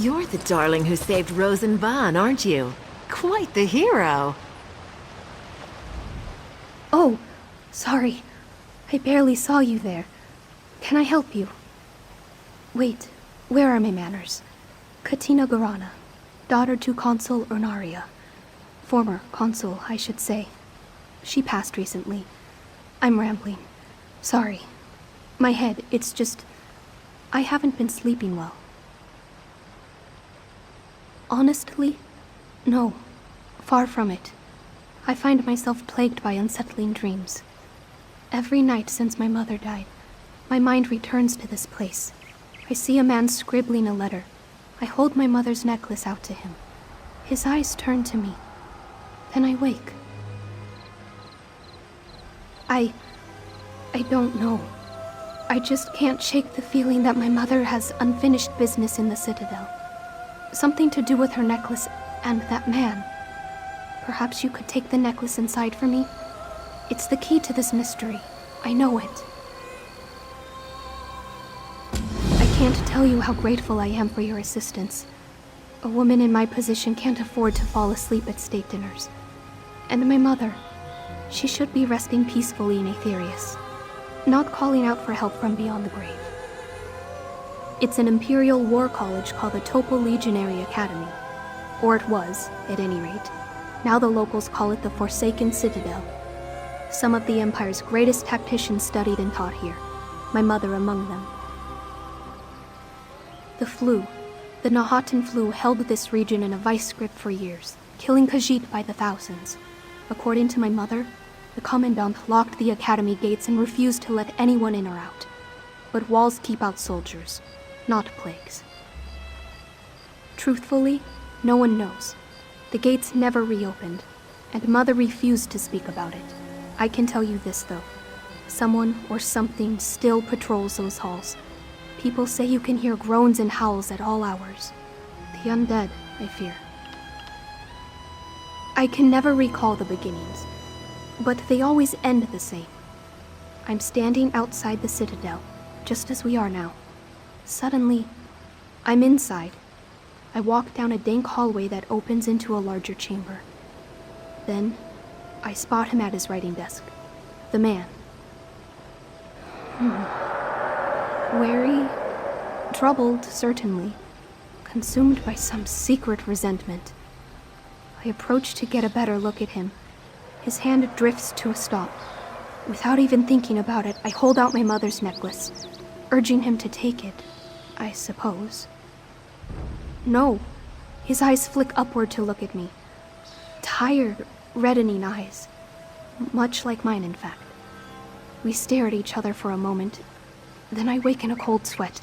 You're the darling who saved Rosenbahn, aren't you? Quite the hero. Oh, sorry. I barely saw you there. Can I help you? Wait, where are my manners? Katina Garana, daughter to Consul Urnaria. Former consul, I should say. She passed recently. I'm rambling. Sorry. My head, it's just... I haven't been sleeping well. Honestly, no. Far from it. I find myself plagued by unsettling dreams. Every night since my mother died, my mind returns to this place. I see a man scribbling a letter. I hold my mother's necklace out to him. His eyes turn to me. Then I wake. I don't know. I just can't shake the feeling that my mother has unfinished business in the Citadel. Something to do with her necklace and that man. Perhaps you could take the necklace inside for me? It's the key to this mystery. I know it. I can't tell you how grateful I am for your assistance. A woman in my position can't afford to fall asleep at state dinners. And my mother, she should be resting peacefully in Aetherius, not calling out for help from beyond the grave. It's an Imperial war college called the Topo Legionary Academy. Or it was, at any rate. Now the locals call it the Forsaken Citadel. Some of the Empire's greatest tacticians studied and taught here, my mother among them. The Nahatan flu held this region in a vice grip for years, killing Khajiit by the thousands. According to my mother, the Commandant locked the academy gates and refused to let anyone in or out. But walls keep out soldiers, not plagues. Truthfully, no one knows. The gates never reopened, and Mother refused to speak about it. I can tell you this, though. Someone or something still patrols those halls. People say you can hear groans and howls at all hours. The undead, I fear. I can never recall the beginnings, but they always end the same. I'm standing outside the Citadel, just as we are now. Suddenly, I'm inside. I walk down a dank hallway that opens into a larger chamber. Then, I spot him at his writing desk. The man. Wary, troubled, certainly, consumed by some secret resentment. I approach to get a better look at him. His hand drifts to a stop. Without even thinking about it, I hold out my mother's necklace, urging him to take it, I suppose. No. His eyes flick upward to look at me. Tired, reddening eyes. Much like mine, in fact. We stare at each other for a moment. Then I wake in a cold sweat.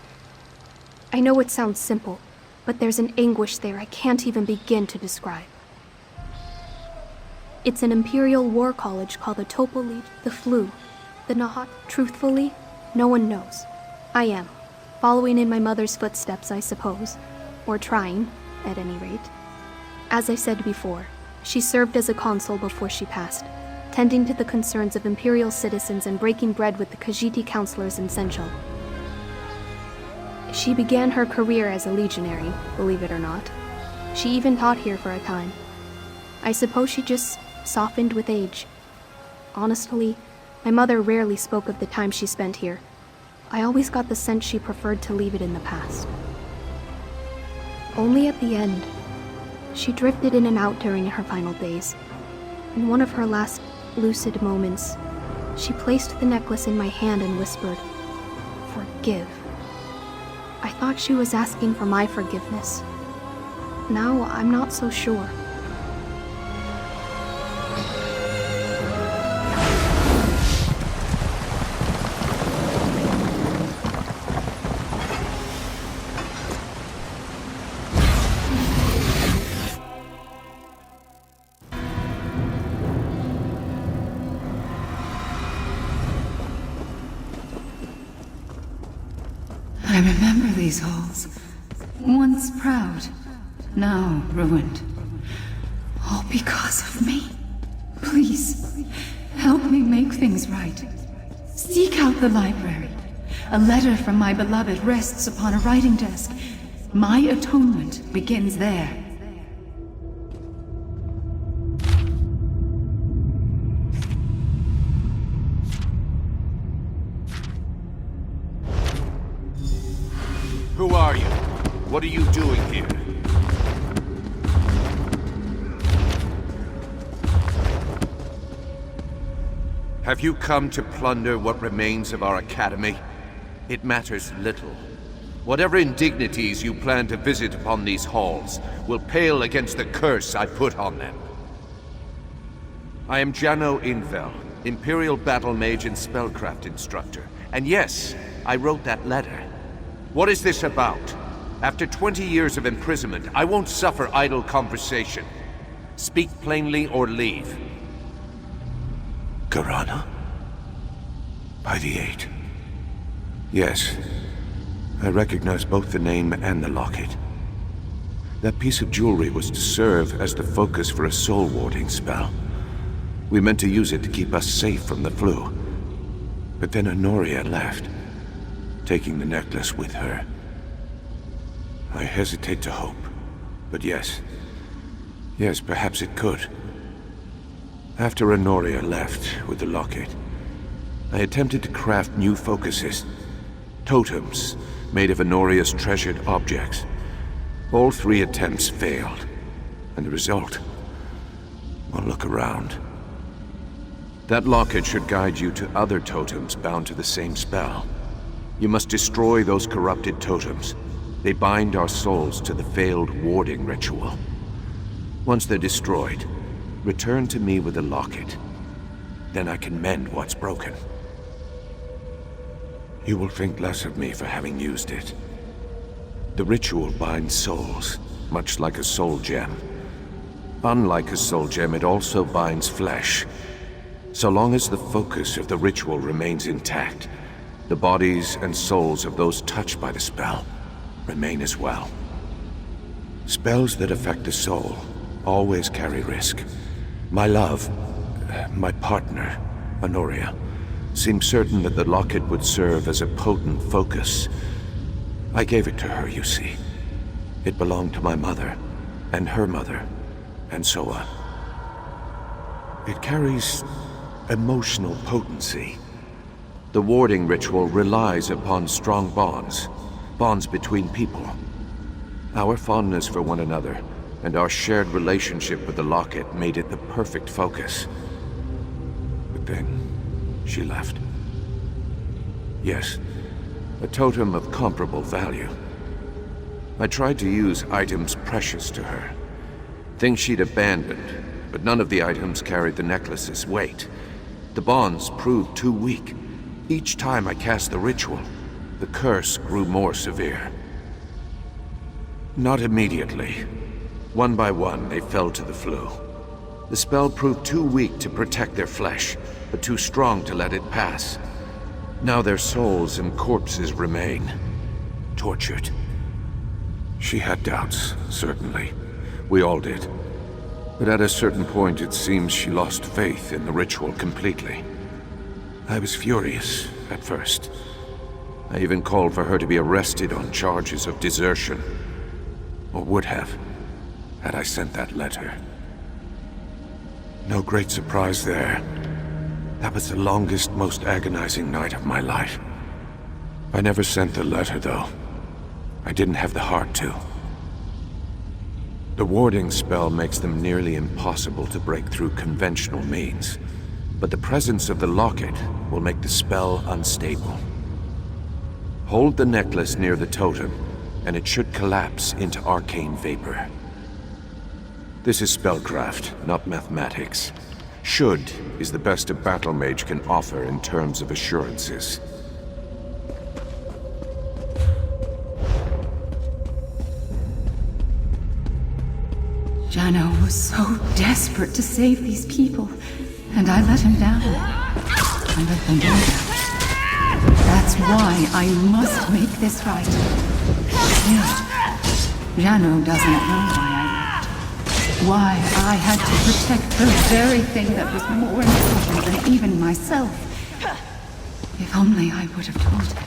I know it sounds simple, but there's an anguish there I can't even begin to describe. It's an Imperial war college called the Topo Legion, the Flu, the Nahat. Truthfully, no one knows. I am. Following in my mother's footsteps, I suppose. Or trying, at any rate. As I said before, she served as a consul before she passed, tending to the concerns of Imperial citizens and breaking bread with the Khajiiti counselors in Senchal. She began her career as a legionary, believe it or not. She even taught here for a time. I suppose she just softened with age. Honestly, my mother rarely spoke of the time she spent here. I always got the sense she preferred to leave it in the past. Only at the end, she drifted in and out during her final days. In one of her last lucid moments, she placed the necklace in my hand and whispered, "Forgive." I thought she was asking for my forgiveness. Now I'm not so sure. I remember these halls. Once proud, now ruined. All because of me. Please, help me make things right. Seek out the library. A letter from my beloved rests upon a writing desk. My atonement begins there. Who are you? What are you doing here? Have you come to plunder what remains of our academy? It matters little. Whatever indignities you plan to visit upon these halls will pale against the curse I put on them. I am Jano Invel, Imperial Battle Mage and Spellcraft Instructor. And yes, I wrote that letter. What is this about? After 20 years of imprisonment, I won't suffer idle conversation. Speak plainly or leave. Garana? By the Eight. Yes. I recognize both the name and the locket. That piece of jewelry was to serve as the focus for a soul-warding spell. We meant to use it to keep us safe from the flu. But then Honoria left, taking the necklace with her. I hesitate to hope, but yes. Yes, perhaps it could. After Honoria left with the locket, I attempted to craft new focuses. Totems made of Honoria's treasured objects. All 3 attempts failed, and the result... well, look around. That locket should guide you to other totems bound to the same spell. You must destroy those corrupted totems. They bind our souls to the failed warding ritual. Once they're destroyed, return to me with the locket. Then I can mend what's broken. You will think less of me for having used it. The ritual binds souls, much like a soul gem. Unlike a soul gem, it also binds flesh. So long as the focus of the ritual remains intact, the bodies and souls of those touched by the spell remain as well. Spells that affect the soul always carry risk. My love, my partner, Honoria, seemed certain that the locket would serve as a potent focus. I gave it to her, you see. It belonged to my mother, and her mother, and so on. It carries emotional potency. The warding ritual relies upon strong bonds, bonds between people. Our fondness for one another and our shared relationship with the locket made it the perfect focus. But then, she left. Yes, a totem of comparable value. I tried to use items precious to her, things she'd abandoned, but none of the items carried the necklace's weight. The bonds proved too weak. Each time I cast the ritual, the curse grew more severe. Not immediately. One by one, they fell to the flu. The spell proved too weak to protect their flesh, but too strong to let it pass. Now their souls and corpses remain, tortured. She had doubts, certainly. We all did. But at a certain point, it seems she lost faith in the ritual completely. I was furious at first. I even called for her to be arrested on charges of desertion. Or would have, had I sent that letter. No great surprise there. That was the longest, most agonizing night of my life. I never sent the letter, though. I didn't have the heart to. The warding spell makes them nearly impossible to break through conventional means, but the presence of the locket will make the spell unstable. Hold the necklace near the totem, and it should collapse into arcane vapor. This is spellcraft, not mathematics. Should is the best a battle mage can offer in terms of assurances. Jano was so desperate to save these people, and I let him down. I let them down. That's why I must make this right. Still, Jano doesn't know why I left. Why I had to protect the very thing that was more important than even myself. If only I would have told him.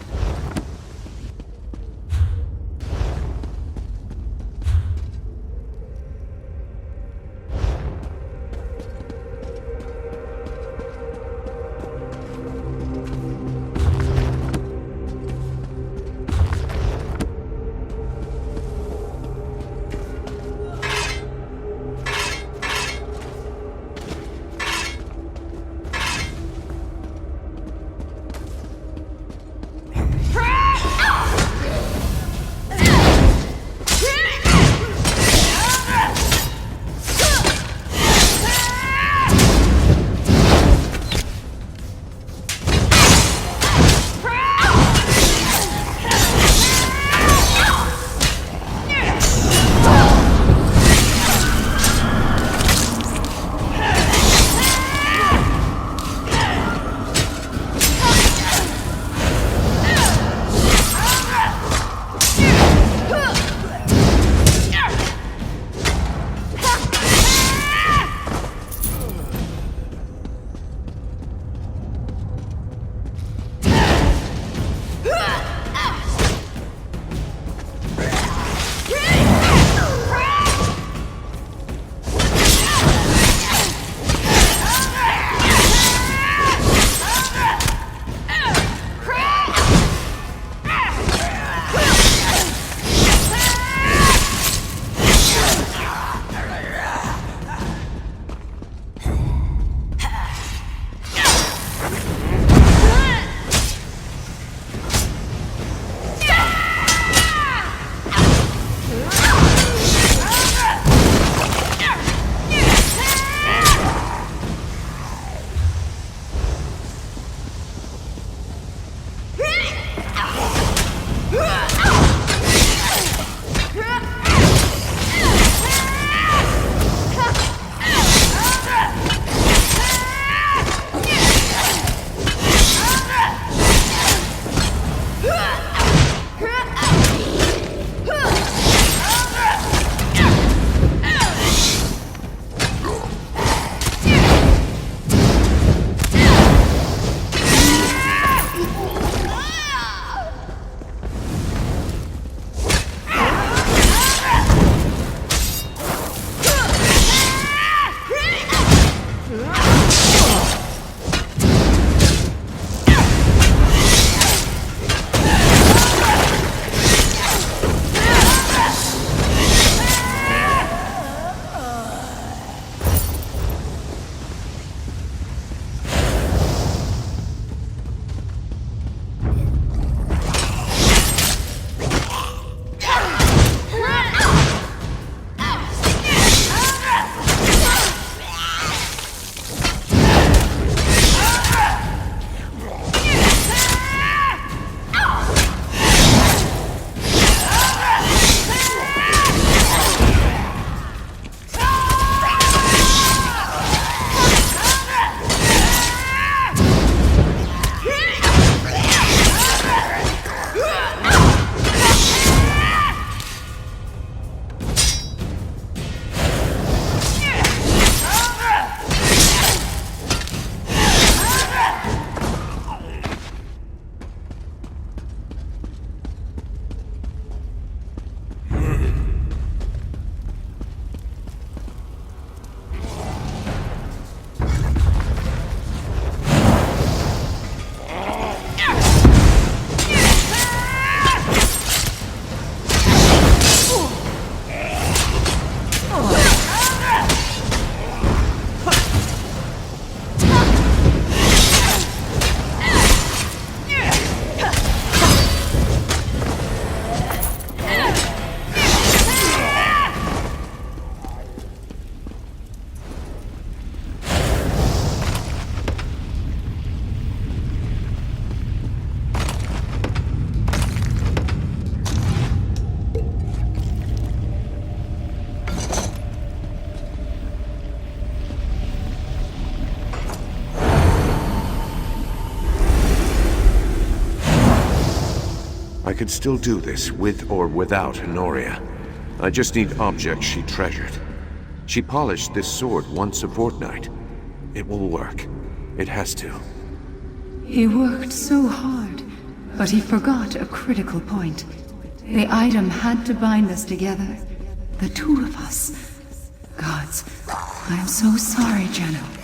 I could still do this, with or without Honoria. I just need objects she treasured. She polished this sword once a fortnight. It will work. It has to. He worked so hard, but he forgot a critical point. The item had to bind us together. The two of us. Gods, I'm so sorry, Jenno.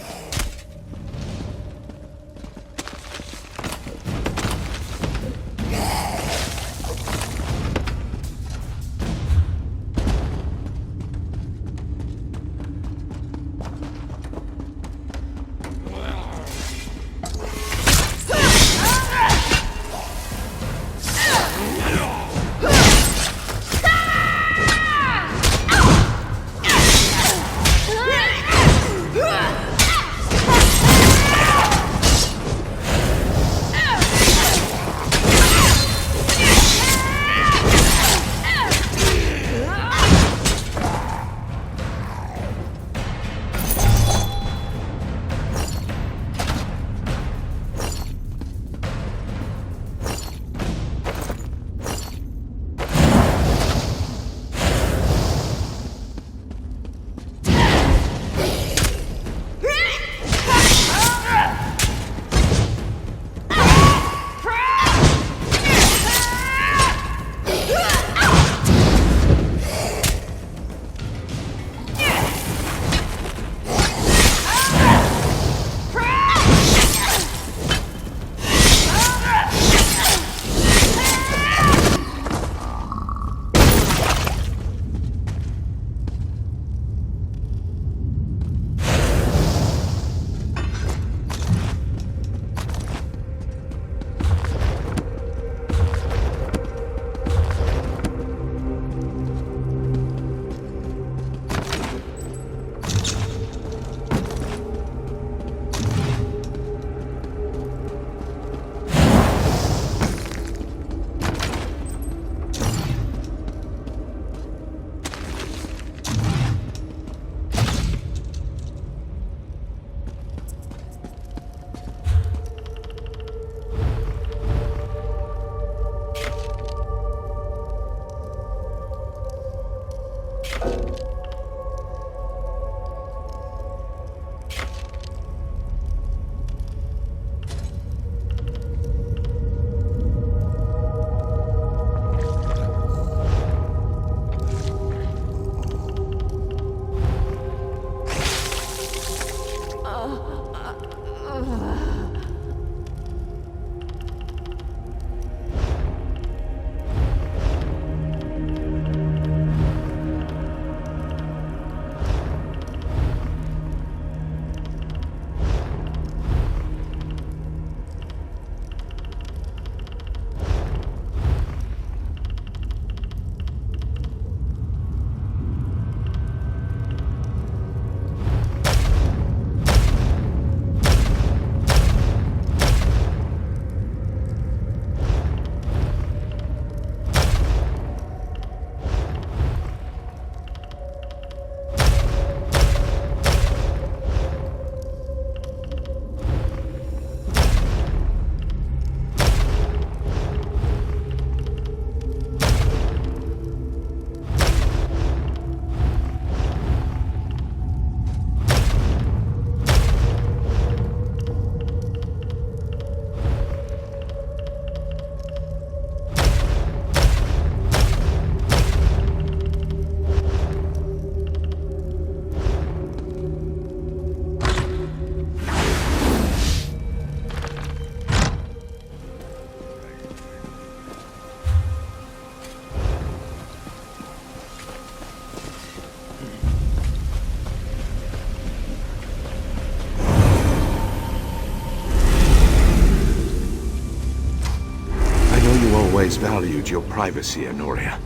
always valued your privacy, Honoria.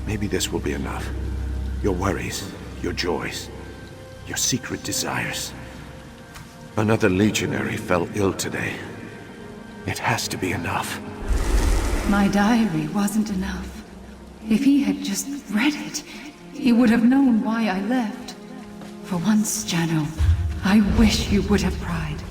Maybe this will be enough. Your worries, your joys, your secret desires. Another legionary fell ill today. It has to be enough. My diary wasn't enough. If he had just read it, he would have known why I left. For once, Jano, I wish you would have pride.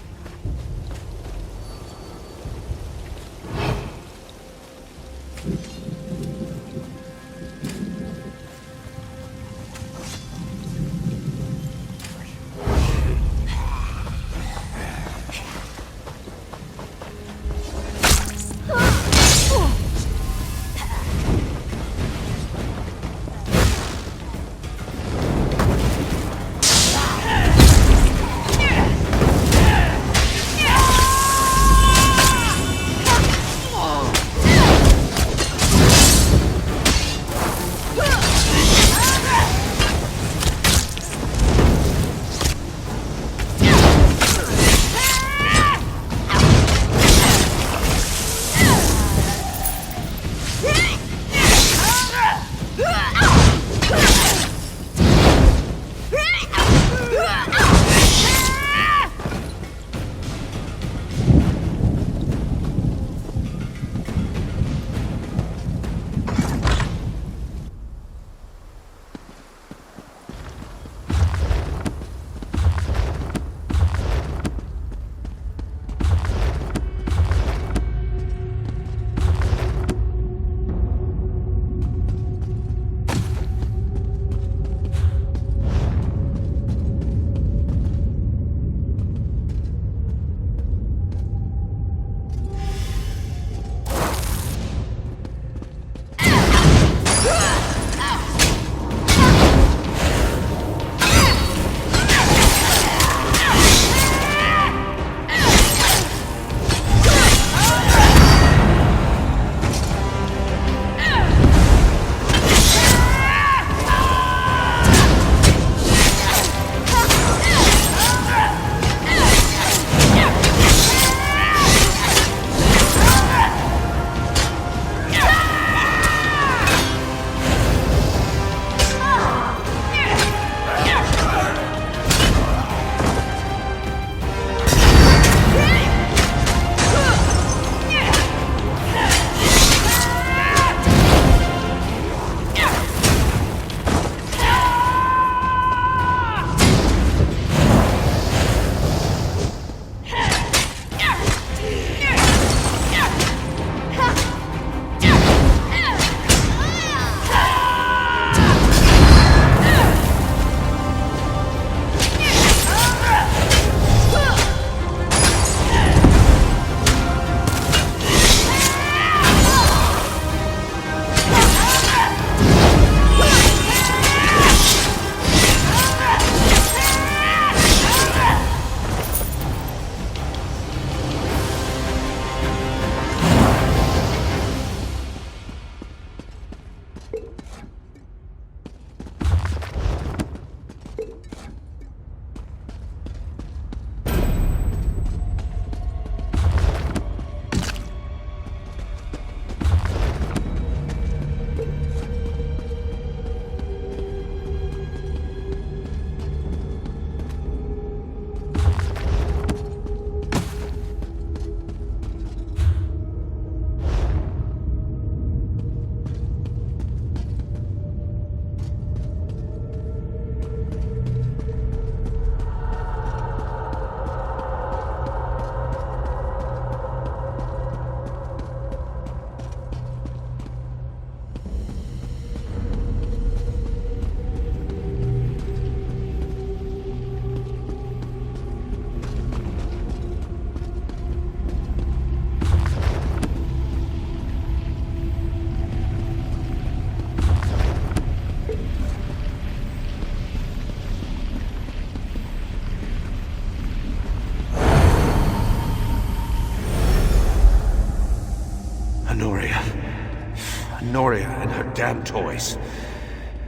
Noria and her damn toys.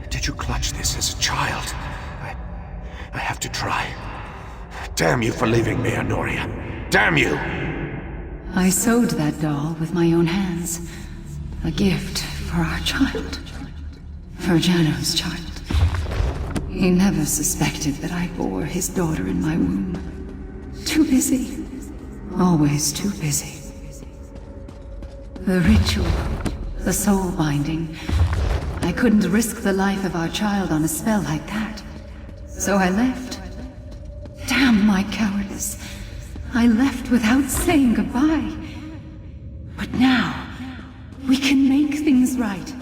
Did you clutch this as a child? I have to try. Damn you for leaving me, Noria. Damn you! I sewed that doll with my own hands. A gift for our child. For Jano's child. He never suspected that I bore his daughter in my womb. Too busy. Always too busy. The ritual. The soul binding. I couldn't risk the life of our child on a spell like that. So I left. Damn my cowardice. I left without saying goodbye. But now, we can make things right.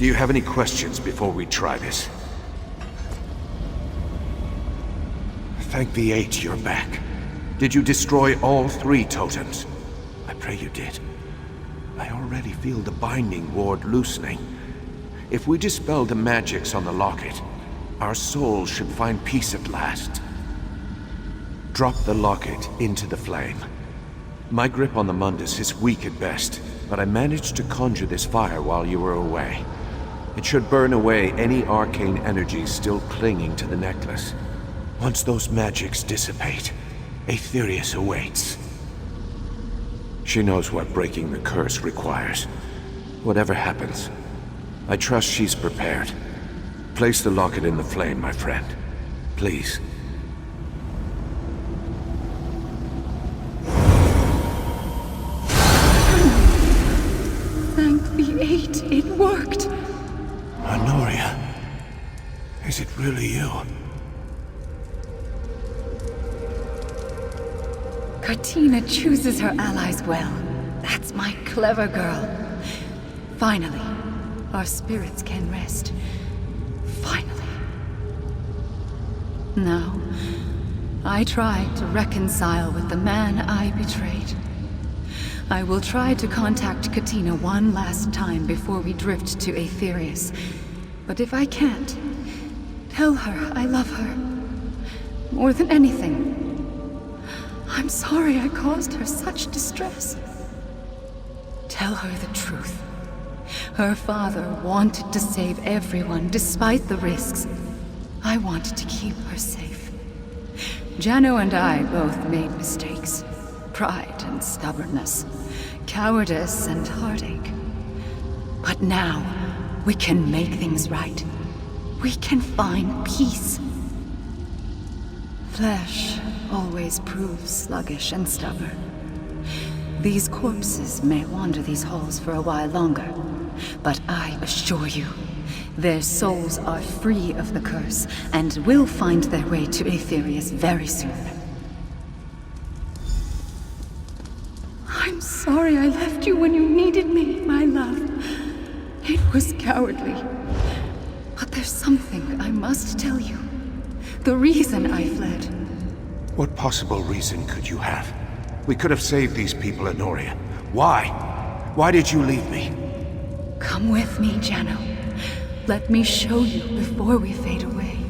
Do you have any questions before we try this? Thank the Eight you're back. Did you destroy all 3 totems? I pray you did. I already feel the binding ward loosening. If we dispel the magics on the locket, our souls should find peace at last. Drop the locket into the flame. My grip on the Mundus is weak at best, but I managed to conjure this fire while you were away. It should burn away any arcane energies still clinging to the necklace. Once those magics dissipate, Aetherius awaits. She knows what breaking the curse requires. Whatever happens, I trust she's prepared. Place the locket in the flame, my friend. Please. Thank the eight, it worked! Honoria, is it really you? Katina chooses her allies well. That's my clever girl. Finally, our spirits can rest. Finally. Now, I try to reconcile with the man I betrayed. I will try to contact Katina one last time before we drift to Aetherius. But if I can't, tell her I love her. More than anything. I'm sorry I caused her such distress. Tell her the truth. Her father wanted to save everyone despite the risks. I wanted to keep her safe. Jano and I both made mistakes. Pride and stubbornness. Cowardice and heartache. But now, we can make things right. We can find peace. Flesh always proves sluggish and stubborn. These corpses may wander these halls for a while longer, but I assure you, their souls are free of the curse and will find their way to Aetherius very soon. I'm sorry I left you when you needed me, my love. It was cowardly. But there's something I must tell you. The reason I fled. What possible reason could you have? We could have saved these people, Honoria. Why? Why did you leave me? Come with me, Jano. Let me show you before we fade away.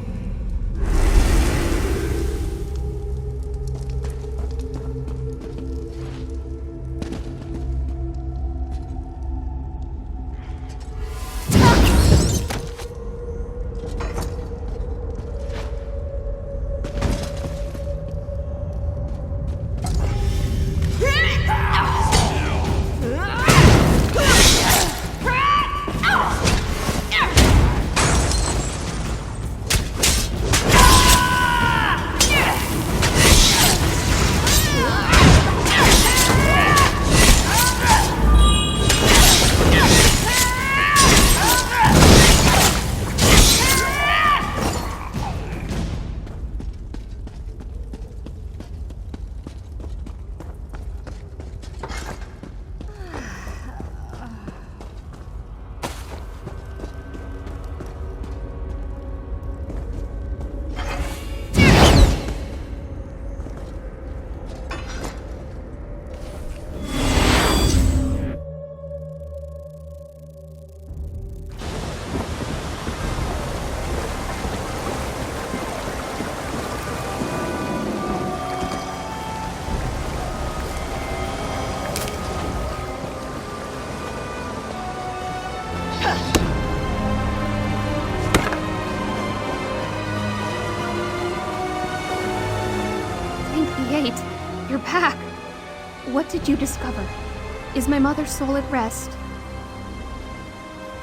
You're back. What did you discover? Is my mother's soul at rest?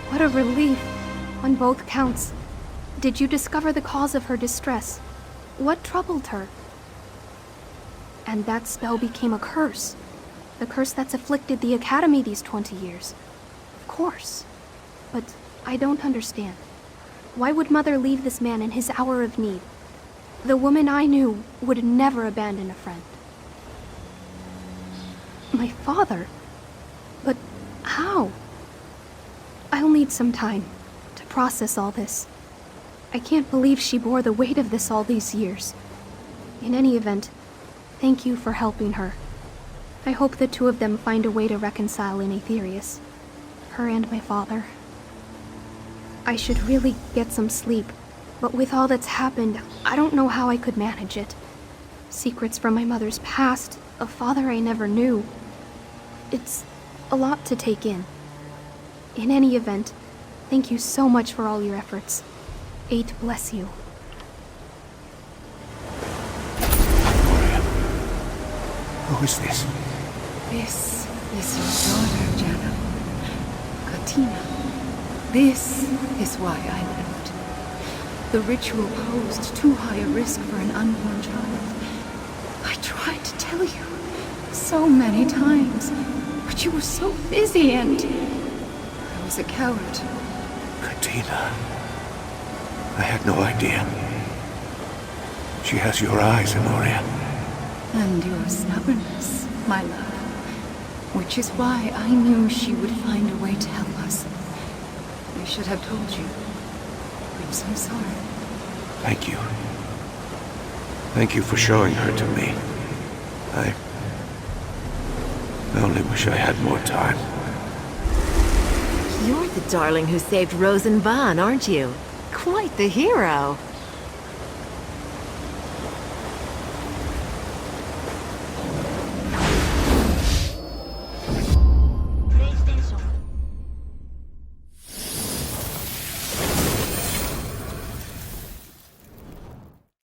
What a relief, on both counts. Did you discover the cause of her distress? What troubled her? And that spell became a curse. The curse that's afflicted the Academy these 20 years. Of course. But I don't understand. Why would Mother leave this man in his hour of need? The woman I knew would never abandon a friend. My father? But how? I'll need some time to process all this. I can't believe she bore the weight of this all these years. In any event, thank you for helping her. I hope the two of them find a way to reconcile in Aetherius. Her and my father. I should really get some sleep, but with all that's happened, I don't know how I could manage it. Secrets from my mother's past, a father I never knew. It's a lot to take in. In any event, thank you so much for all your efforts. Eight bless you. Gloria. Who is this? This is your daughter, Janna. Katina. This is why I left. The ritual posed too high a risk for an unborn child. I tried to tell you so many times, but you were so busy and... I was a coward. Katina. I had no idea. She has your eyes, Honoria. And your stubbornness, my love. Which is why I knew she would find a way to help us. I should have told you. I'm so sorry. Thank you. Thank you for showing her to me. I only wish I had more time. You're the darling who saved Rose and Vaughn, aren't you? Quite the hero.